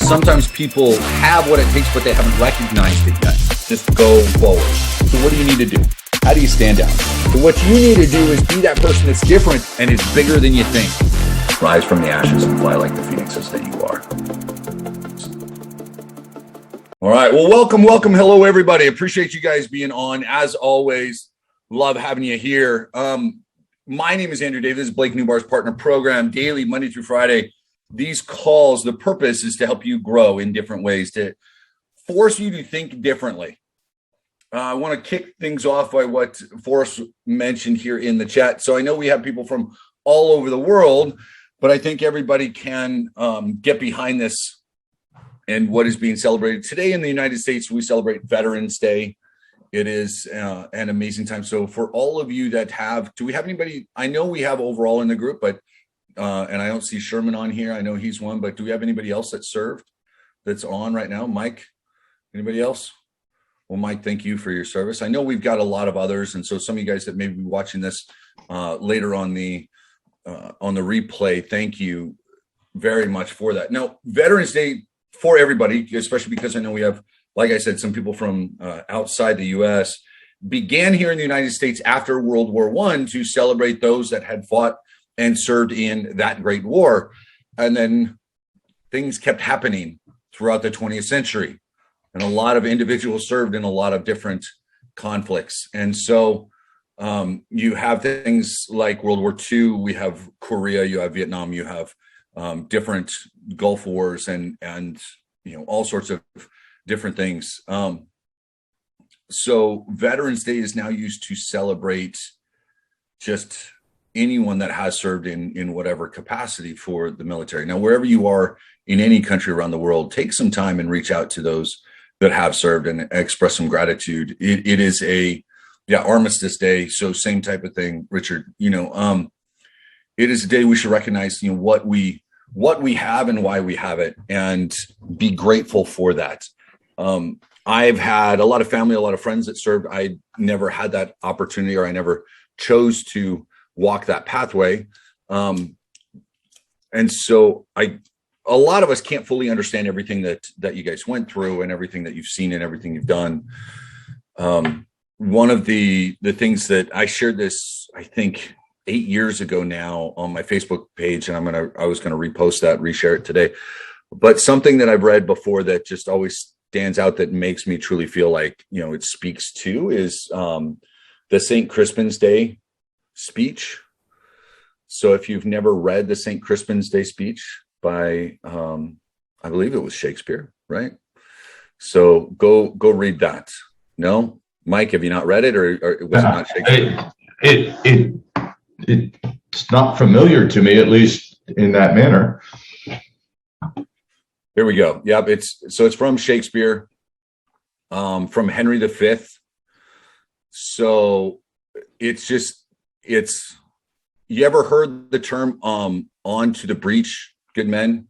Sometimes people have what it takes, but they haven't recognized it yet. Just go forward. So what do you need to do? How do you stand out? So what you need to do is be that person that's different and is bigger than you think. Rise from the ashes and fly like the phoenixes that you are. All right. Well, welcome. Hello, everybody. Appreciate you guys being on. As always, love having you here. My name is Andrew Davis. This is Blake Newbar's partner program, daily, Monday through Friday. These calls, the purpose is to help you grow in different ways, to force you to think differently. I want to kick things off by what Forrest mentioned here in the chat. So I know we have people from all over the world, but I think everybody can get behind this and what is being celebrated. Today in the United States, we celebrate Veterans Day. It is an amazing time. So for all of you that have, do we have anybody? I know we have overall in the group, but and I don't see Sherman on here. I know he's one, but do we have anybody else that served that's on right now? Mike, anybody else? Well, Mike, thank you for your service. I know we've got a lot of others. And so some of you guys that may be watching this later on the replay, thank you very much for that. Now, Veterans Day for everybody, especially because I know we have, like I said, some people from outside the U.S. began here in the United States after World War I to celebrate those that had fought and served in that great war. And then things kept happening throughout the 20th century. And a lot of individuals served in a lot of different conflicts. And so you have things like World War II, we have Korea, you have Vietnam, you have different Gulf Wars and you know, all sorts of different things. So Veterans Day is now used to celebrate just anyone that has served in whatever capacity for the military. Now, wherever you are in any country around the world, take some time and reach out to those that have served and express some gratitude. It is Armistice Day. So same type of thing, Richard, you know, it is a day we should recognize, you know, what we have and why we have it and be grateful for that. I've had a lot of family, a lot of friends that served. I never had that opportunity, or I never chose to walk that pathway. And so a lot of us can't fully understand everything that you guys went through and everything that you've seen and everything you've done. One of the things that I shared this, I think 8 years ago now on my Facebook page, and I was going to repost that, reshare it today, but something that I've read before that just always stands out that makes me truly feel like, you know, it speaks to is the St. Crispin's Day speech. So if you've never read the St. Crispin's Day speech by, I believe it was Shakespeare, right? So go read that. No, Mike, have you not read it, or was it not Shakespeare? It's not familiar to me, at least in that manner. Here we go. Yep, it's from Shakespeare, from Henry V. So it's you ever heard the term on to the breach, good men?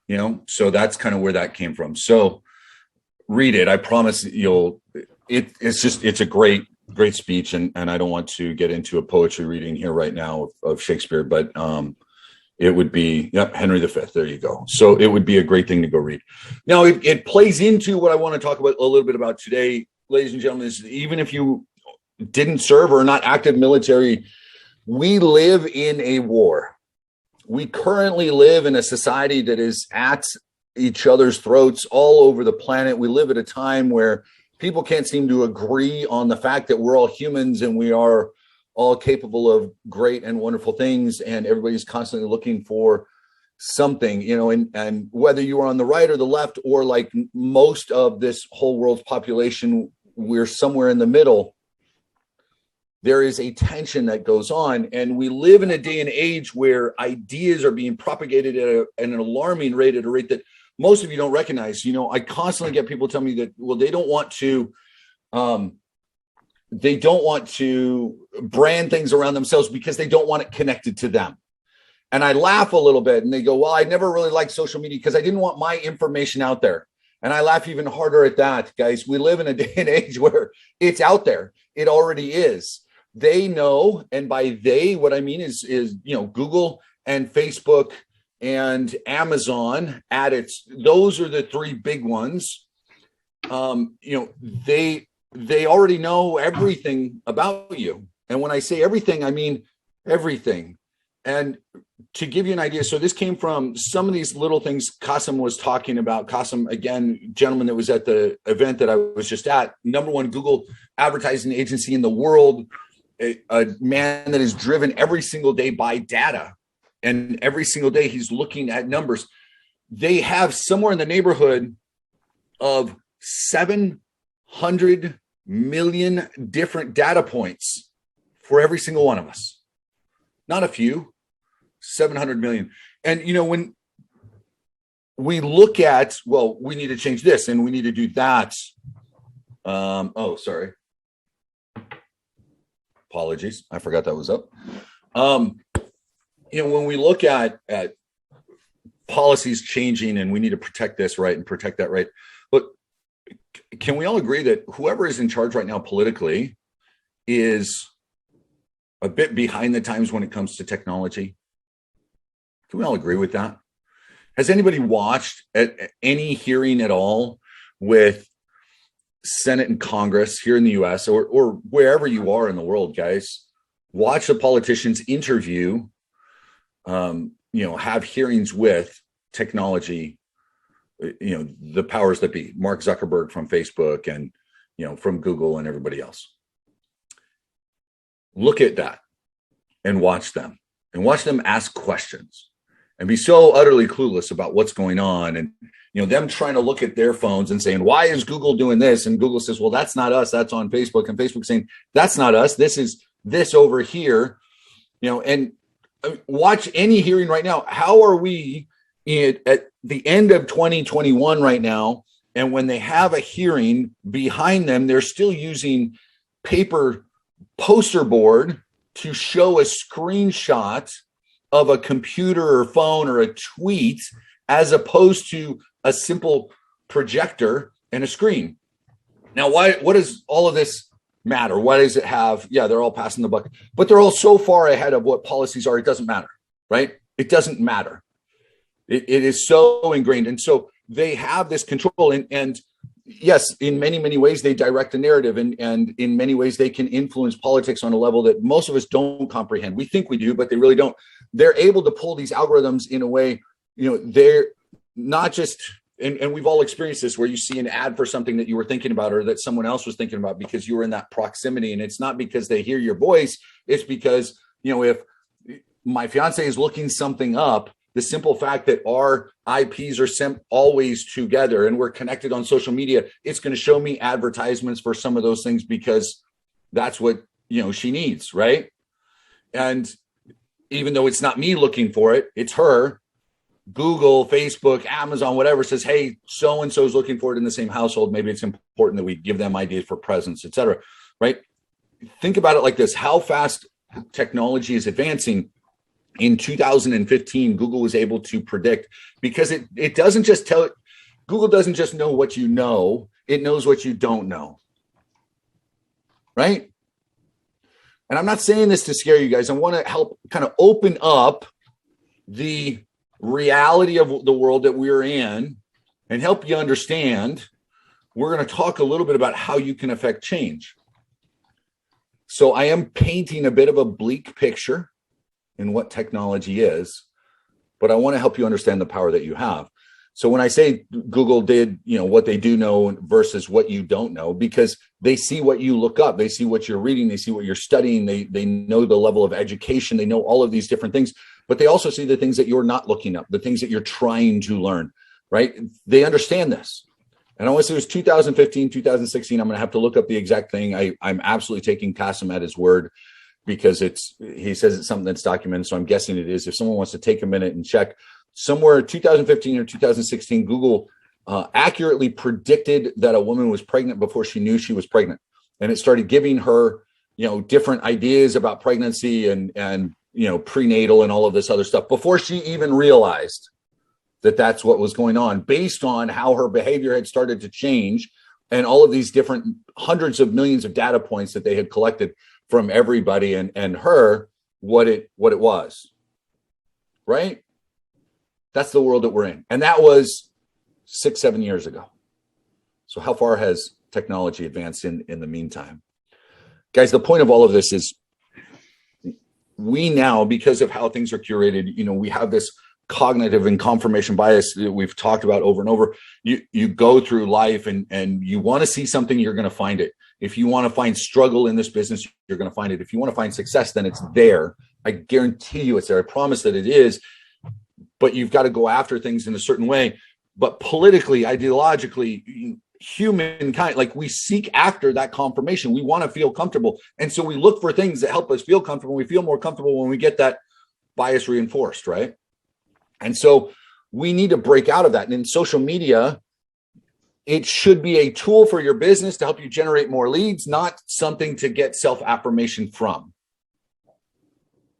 You know, so that's kind of where that came from. So read it. I promise it's a great speech, and I don't want to get into a poetry reading here right now of Shakespeare, but it would be, Henry V. There you go. So it would be a great thing to go read. Now, it plays into what I want to talk about a little bit about today, ladies and gentlemen, is even if you didn't serve or are not active military, we live in a war. We currently live in a society that is at each other's throats all over the planet. We live at a time where people can't seem to agree on the fact that we're all humans and we are all capable of great and wonderful things, and everybody's constantly looking for something, you know, and whether you are on the right or the left, or like most of this whole world's population, we're somewhere in the middle. There is a tension that goes on, and we live in a day and age where ideas are being propagated at an alarming rate, at a rate that most of you don't recognize. You know, I constantly get people tell me that, well, they don't want to brand things around themselves because they don't want it connected to them. And I laugh a little bit, and they go, well, I never really liked social media because I didn't want my information out there. And I laugh even harder at that, guys. We live in a day and age where it's out there. It already is. They know, and by they, what I mean is Google and Facebook and Amazon at those are the three big ones. They already know everything about you. And when I say everything, I mean everything. And to give you an idea, so this came from some of these little things Qasim was talking about. Qasim, again, gentleman that was at the event that I was just at, #1 Google advertising agency in the world, a man that is driven every single day by data. And every single day he's looking at numbers. They have somewhere in the neighborhood of 700 million different data points for every single one of us. Not a few, 700 million. And, when we look at, well, we need to change this and we need to do that. Sorry. Apologies. I forgot that was up. When we look at policies changing and we need to protect this right and protect that right, but can we all agree that whoever is in charge right now politically is a bit behind the times when it comes to technology? Can we all agree with that? Has anybody watched any hearing at all with Senate and Congress here in the US or wherever you are in the world, guys? Watch the politicians interview, have hearings with technology, the powers that be, Mark Zuckerberg from Facebook and, from Google and everybody else. Look at that and watch them ask questions and be so utterly clueless about what's going on. And, them trying to look at their phones and saying, why is Google doing this? And Google says, well, that's not us. That's on Facebook. And Facebook saying, that's not us. This is this over here, and watch any hearing right now. How are we at the end of 2021 right now? And when they have a hearing behind them, they're still using paper poster board to show a screenshot of a computer or phone or a tweet, as opposed to a simple projector and a screen. Now, what does all of this matter? Why does it have? Yeah, they're all passing the buck, but they're all so far ahead of what policies are. It doesn't matter, right? It doesn't matter. It is so ingrained. And so they have this control. And yes, in many, many ways, they direct the narrative. And in many ways, they can influence politics on a level that most of us don't comprehend. We think we do, but they really don't. They're able to pull these algorithms in a way, they're not just, and we've all experienced this, where you see an ad for something that you were thinking about or that someone else was thinking about because you were in that proximity. And it's not because they hear your voice. It's because, if my fiance is looking something up, the simple fact that our IPs are always together and we're connected on social media, it's going to show me advertisements for some of those things because that's what, she needs, right? And even though it's not me looking for it, it's her. Google, Facebook, Amazon, whatever says, hey, so-and-so is looking for it in the same household. Maybe it's important that we give them ideas for presents, et cetera, right? Think about it like this. How fast technology is advancing. In 2015, Google was able to predict, because it doesn't just tell, Google doesn't just know what you know, it knows what you don't know, right? And I'm not saying this to scare you guys. I want to help kind of open up the reality of the world that we're in and help you understand. We're going to talk a little bit about how you can affect change. So I am painting a bit of a bleak picture in what technology is, but I want to help you understand the power that you have. So when I say Google did, what they do know versus what you don't know, because they see what you look up, they see what you're reading, they see what you're studying, they know the level of education, they know all of these different things, but they also see the things that you're not looking up, the things that you're trying to learn, right? They understand this. And I want to say it was 2015, 2016. I'm going to have to look up the exact thing. I'm absolutely taking Qasim at his word, because he says it's something that's documented. So I'm guessing it is. If someone wants to take a minute and check, somewhere 2015 or 2016, Google accurately predicted that a woman was pregnant before she knew she was pregnant. And it started giving her, different ideas about pregnancy and prenatal and all of this other stuff before she even realized that that's what was going on, based on how her behavior had started to change and all of these different hundreds of millions of data points that they had collected from everybody and her, what it was, right? That's the world that we're in. And that was 6-7 years ago. So how far has technology advanced in the meantime? Guys, the point of all of this is we now, because of how things are curated, we have this cognitive and confirmation bias that we've talked about over and over. You go through life and you want to see something, you're going to find it. If you want to find struggle in this business, you're going to find it. If you want to find success, then it's there. I guarantee you it's there. I promise that it is. But you've got to go after things in a certain way. But politically, ideologically, humankind, like we seek after that confirmation. We want to feel comfortable. And so we look for things that help us feel comfortable. We feel more comfortable when we get that bias reinforced, right? And so we need to break out of that. And in social media, it should be a tool for your business to help you generate more leads, not something to get self-affirmation from,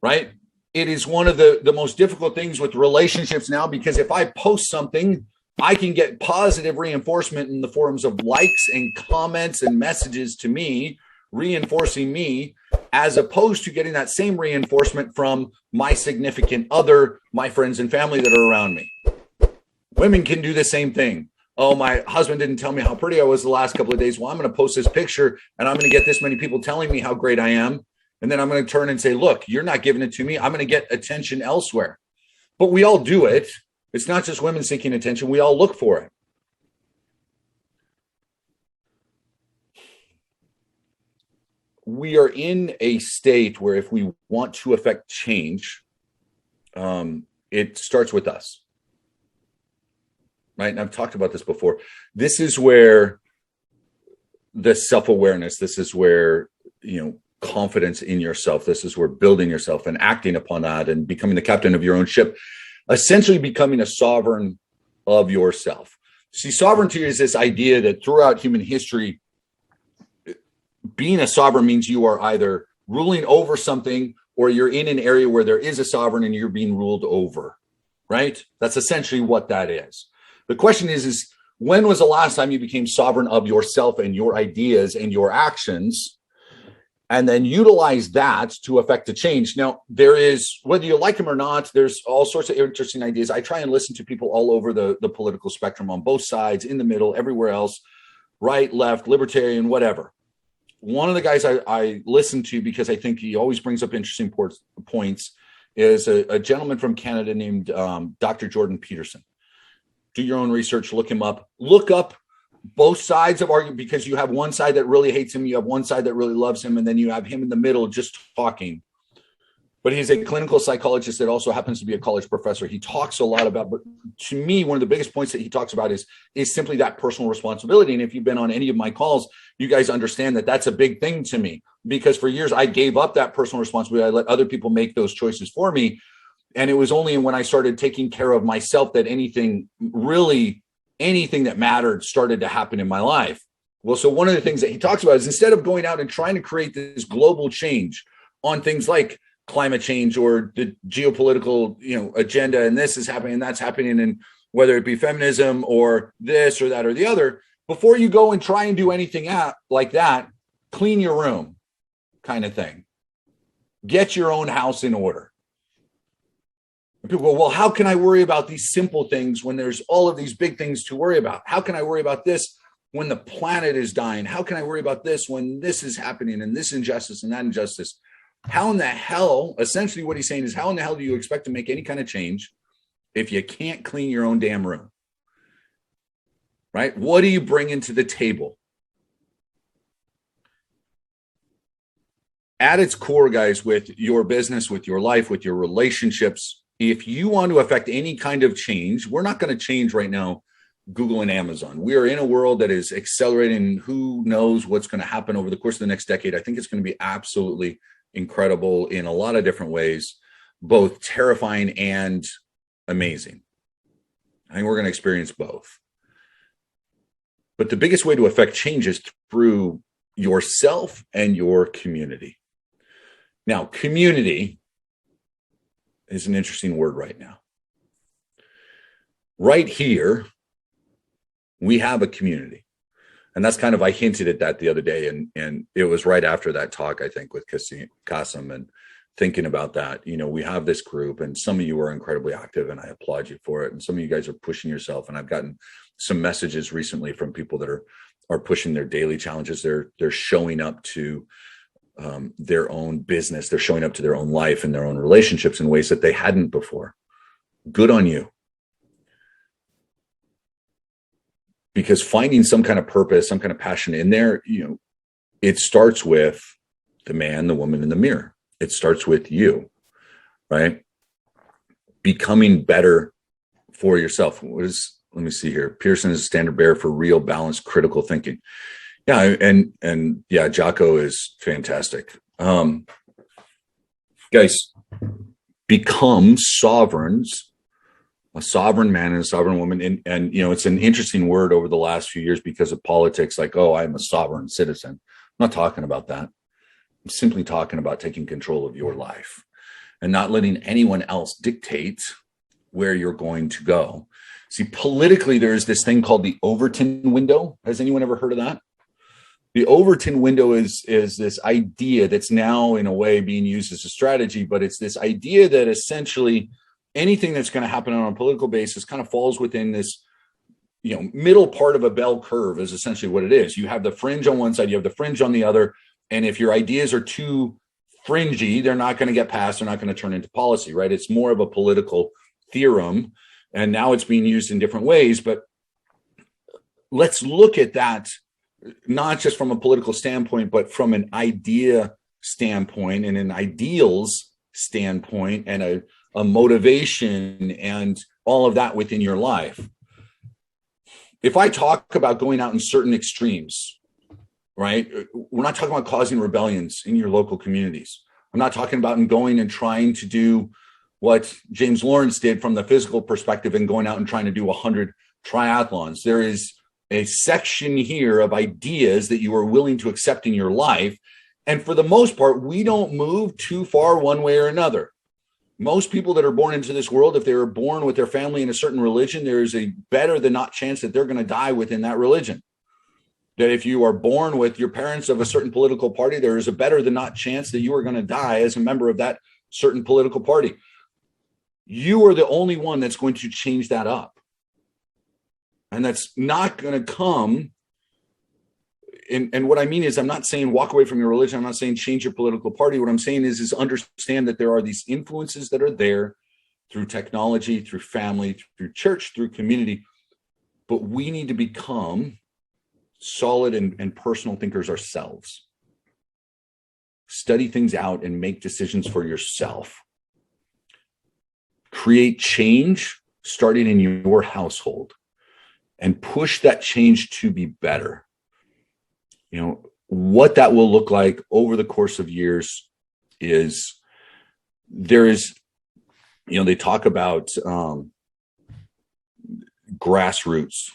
right? It is one of the most difficult things with relationships now, because if I post something, I can get positive reinforcement in the forms of likes and comments and messages to me, reinforcing me, as opposed to getting that same reinforcement from my significant other, my friends and family that are around me. Women can do the same thing. Oh, my husband didn't tell me how pretty I was the last couple of days. Well, I'm going to post this picture and I'm going to get this many people telling me how great I am. And then I'm going to turn and say, look, you're not giving it to me. I'm going to get attention elsewhere. But we all do it. It's not just women seeking attention. We all look for it. We are in a state where if we want to affect change, it starts with us. Right? And I've talked about this before. This is where the self-awareness, this is where, confidence in yourself, this is where building yourself and acting upon that and becoming the captain of your own ship, essentially becoming a sovereign of yourself. See, sovereignty is this idea that throughout human history, being a sovereign means you are either ruling over something or you're in an area where there is a sovereign and you're being ruled over, right? That's essentially what that is. The question is when was the last time you became sovereign of yourself and your ideas and your actions, and then utilize that to affect a change? Now, there is, whether you like them or not, there's all sorts of interesting ideas. I try and listen to people all over the political spectrum, on both sides, in the middle, everywhere else, right, left, libertarian, whatever. One of the guys I listen to, because I think he always brings up interesting points, is a gentleman from Canada named Dr. Jordan Peterson. Do your own research, look him up. Look up both sides of argument, because you have one side that really hates him, you have one side that really loves him, and then you have him in the middle just talking. But he's a clinical psychologist that also happens to be a college professor. He talks a lot about, but to me, one of the biggest points that he talks about is simply that personal responsibility. And if you've been on any of my calls, you guys understand that that's a big thing to me, because for years I gave up that personal responsibility. I let other people make those choices for me. And it was only when I started taking care of myself that anything that mattered started to happen in my life. Well, so one of the things that he talks about is, instead of going out and trying to create this global change on things like climate change or the geopolitical, agenda, and this is happening and that's happening, and whether it be feminism or this or that or the other, before you go and try and do anything like that, clean your room, kind of thing. Get your own house in order. And people go, well, how can I worry about these simple things when there's all of these big things to worry about? How can I worry about this when the planet is dying? How can I worry about this when this is happening and this injustice and that injustice? How in the hell, essentially what he's saying is, how in the hell do you expect to make any kind of change if you can't clean your own damn room? Right? What do you bring into the table? At its core, guys, with your business, with your life, with your relationships, if you want to affect any kind of change, we're not going to change right now Google and Amazon. We are in a world that is accelerating. Who knows what's going to happen over the course of the next decade? I think it's going to be absolutely incredible in a lot of different ways, both terrifying and amazing. I think we're going to experience both. But the biggest way to affect change is through yourself and your community. Now, community is an interesting word right now. Right here, we have a community. And that's kind of, I hinted at that the other day, and it was right after that talk, I think, with Kasim and thinking about that. We have this group, and some of you are incredibly active, and I applaud you for it. And some of you guys are pushing yourself. And I've gotten some messages recently from people that are pushing their daily challenges. They're showing up to their own business. They're showing up to their own life and their own relationships in ways that they hadn't before. Good on you. Because finding some kind of purpose, some kind of passion in there, it starts with the man, the woman in the mirror. It starts with you, right? Becoming better for yourself. Let me see here. Pearson is a standard bearer for real, balanced, critical thinking. Yeah, and yeah, Jocko is fantastic. Guys, become sovereigns, a sovereign man and a sovereign woman. And it's an interesting word over the last few years because of politics, like, oh, I'm a sovereign citizen. I'm not talking about that. I'm simply talking about taking control of your life and not letting anyone else dictate where you're going to go. See, politically, there is this thing called the Overton Window. Has anyone ever heard of that? The Overton Window is this idea that's now in a way being used as a strategy, but it's this idea that essentially anything that's going to happen on a political basis kind of falls within this, middle part of a bell curve is essentially what it is. You have the fringe on one side, you have the fringe on the other. And if your ideas are too fringy, they're not going to get passed. They're not going to turn into policy, right? It's more of a political theorem. And now it's being used in different ways. But let's look at that, not just from a political standpoint, but from an idea standpoint and an ideals standpoint and a motivation and all of that within your life. If I talk about going out in certain extremes, right, we're not talking about causing rebellions in your local communities. I'm not talking about going and trying to do what James Lawrence did from the physical perspective and going out and trying to do 100 triathlons. There is a section here of ideas that you are willing to accept in your life. And for the most part, we don't move too far one way or another. Most people that are born into this world, if they were born with their family in a certain religion, there is a better than not chance that they're going to die within that religion. That if you are born with your parents of a certain political party, there is a better than not chance that you are going to die as a member of that certain political party. You are the only one that's going to change that up. And that's not going to come. And what I mean is, I'm not saying walk away from your religion. I'm not saying change your political party. What I'm saying is understand that there are these influences that are there through technology, through family, through church, through community. But we need to become solid and personal thinkers ourselves. Study things out and make decisions for yourself. Create change starting in your household and push that change to be better. What that will look like over the course of years is they talk about grassroots,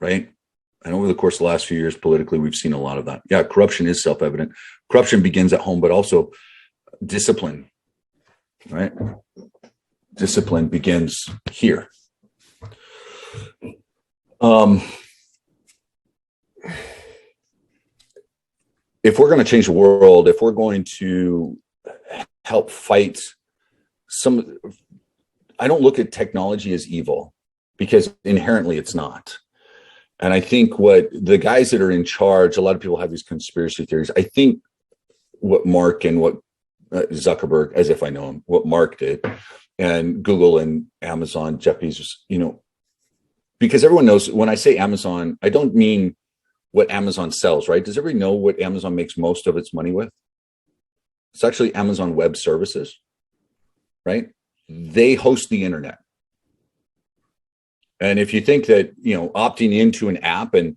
right? And over the course of the last few years, politically, we've seen a lot of that. Yeah, corruption is self-evident. Corruption begins at home, but also discipline, right? Discipline begins here. If we're going to change the world, if we're going to help fight I don't look at technology as evil because inherently it's not. And I think what the guys that are in charge, a lot of people have these conspiracy theories. I think what Mark and what Zuckerberg, as if I know him, what Mark did, and Google and Amazon, Jeff Bezos, because everyone knows when I say Amazon, I don't mean what Amazon sells, right? Does everybody know what Amazon makes most of its money with? It's actually Amazon Web Services, right? They host the internet. And if you think that, opting into an app and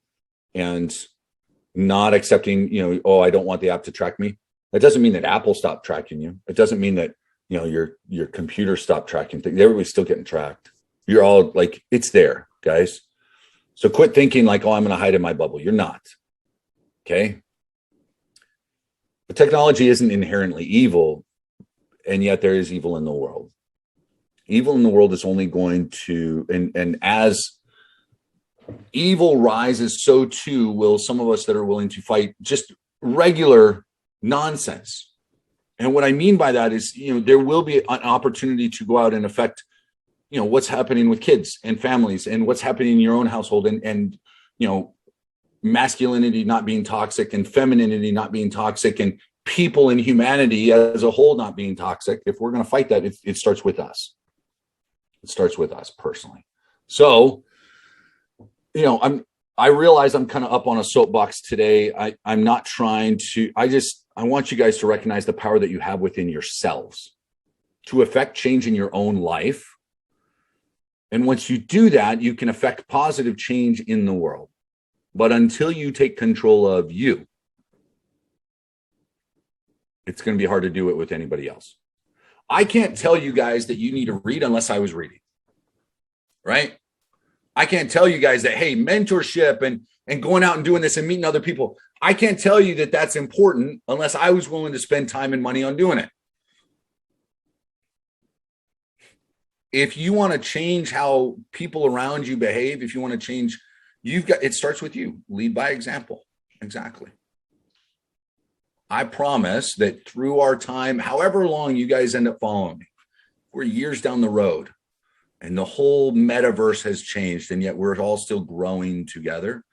not accepting, I don't want the app to track me, that doesn't mean that Apple stopped tracking you. It doesn't mean that, your computer stopped tracking things. Everybody's still getting tracked. You're all like, it's there, guys. So quit thinking like, I'm going to hide in my bubble. You're not. Okay. But technology isn't inherently evil. And yet there is evil in the world. Evil in the world is only going to, and as evil rises, so too will some of us that are willing to fight just regular nonsense. And what I mean by that is, there will be an opportunity to go out and affect, what's happening with kids and families and what's happening in your own household and masculinity not being toxic and femininity not being toxic and people and humanity as a whole not being toxic. If we're going to fight that, it starts with us. It starts with us personally. So, I realize I'm kind of up on a soapbox today. I'm not trying to, I want you guys to recognize the power that you have within yourselves to affect change in your own life. And once you do that, you can affect positive change in the world. But until you take control of you, it's going to be hard to do it with anybody else. I can't tell you guys that you need to read unless I was reading, right? I can't tell you guys that, hey, mentorship and going out and doing this and meeting other people, I can't tell you that that's important unless I was willing to spend time and money on doing it. If you want to change how people around you behave, if you want to change, it starts with you. Lead by example. Exactly. I promise that through our time, however long you guys end up following me, we're years down the road. And the whole metaverse has changed, and yet we're all still growing together.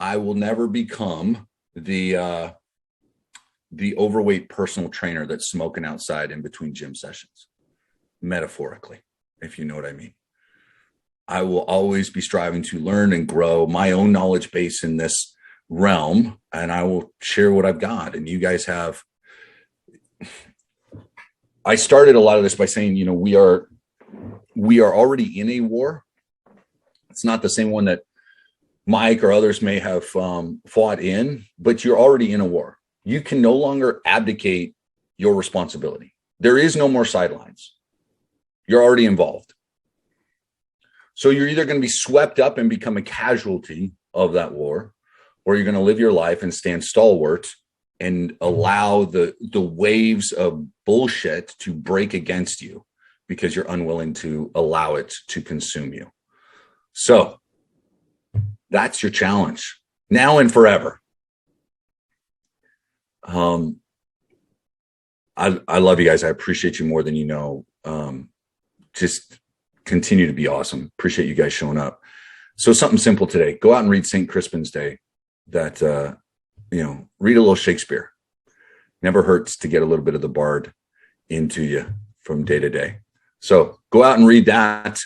I will never become the overweight personal trainer that's smoking outside in between gym sessions, metaphorically, if you know what I mean. I will always be striving to learn and grow my own knowledge base in this realm, and I will share what I've got. And you guys have. I started a lot of this by saying, we are already in a war. It's not the same one that Mike or others may have fought in, but you're already in a war. You can no longer abdicate your responsibility. There is no more sidelines. You're already involved. So you're either going to be swept up and become a casualty of that war, or you're going to live your life and stand stalwart and allow the waves of bullshit to break against you, because you're unwilling to allow it to consume you. So that's your challenge now and forever. I love you guys. I appreciate you more than you know. Just continue to be awesome. Appreciate you guys showing up. So something simple today. Go out and read St. Crispin's Day. That, read a little Shakespeare. Never hurts to get a little bit of the bard into you from day to day. So go out and read that.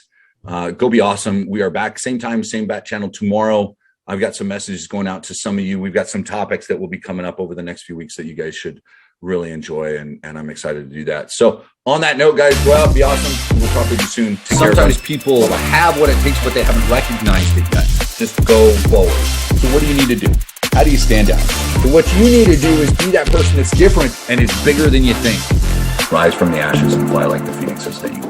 Go be awesome. We are back same time, same bat channel tomorrow. I've got some messages going out to some of you. We've got some topics that will be coming up over the next few weeks that you guys should really enjoy. And I'm excited to do that. So on that note, guys, go out, be awesome. We'll talk with you soon. Sometimes people have what it takes, but they haven't recognized it yet. Just go forward. So what do you need to do? How do you stand out? So what you need to do is be that person that's different and is bigger than you think. Rise from the ashes and fly like the phoenixes that you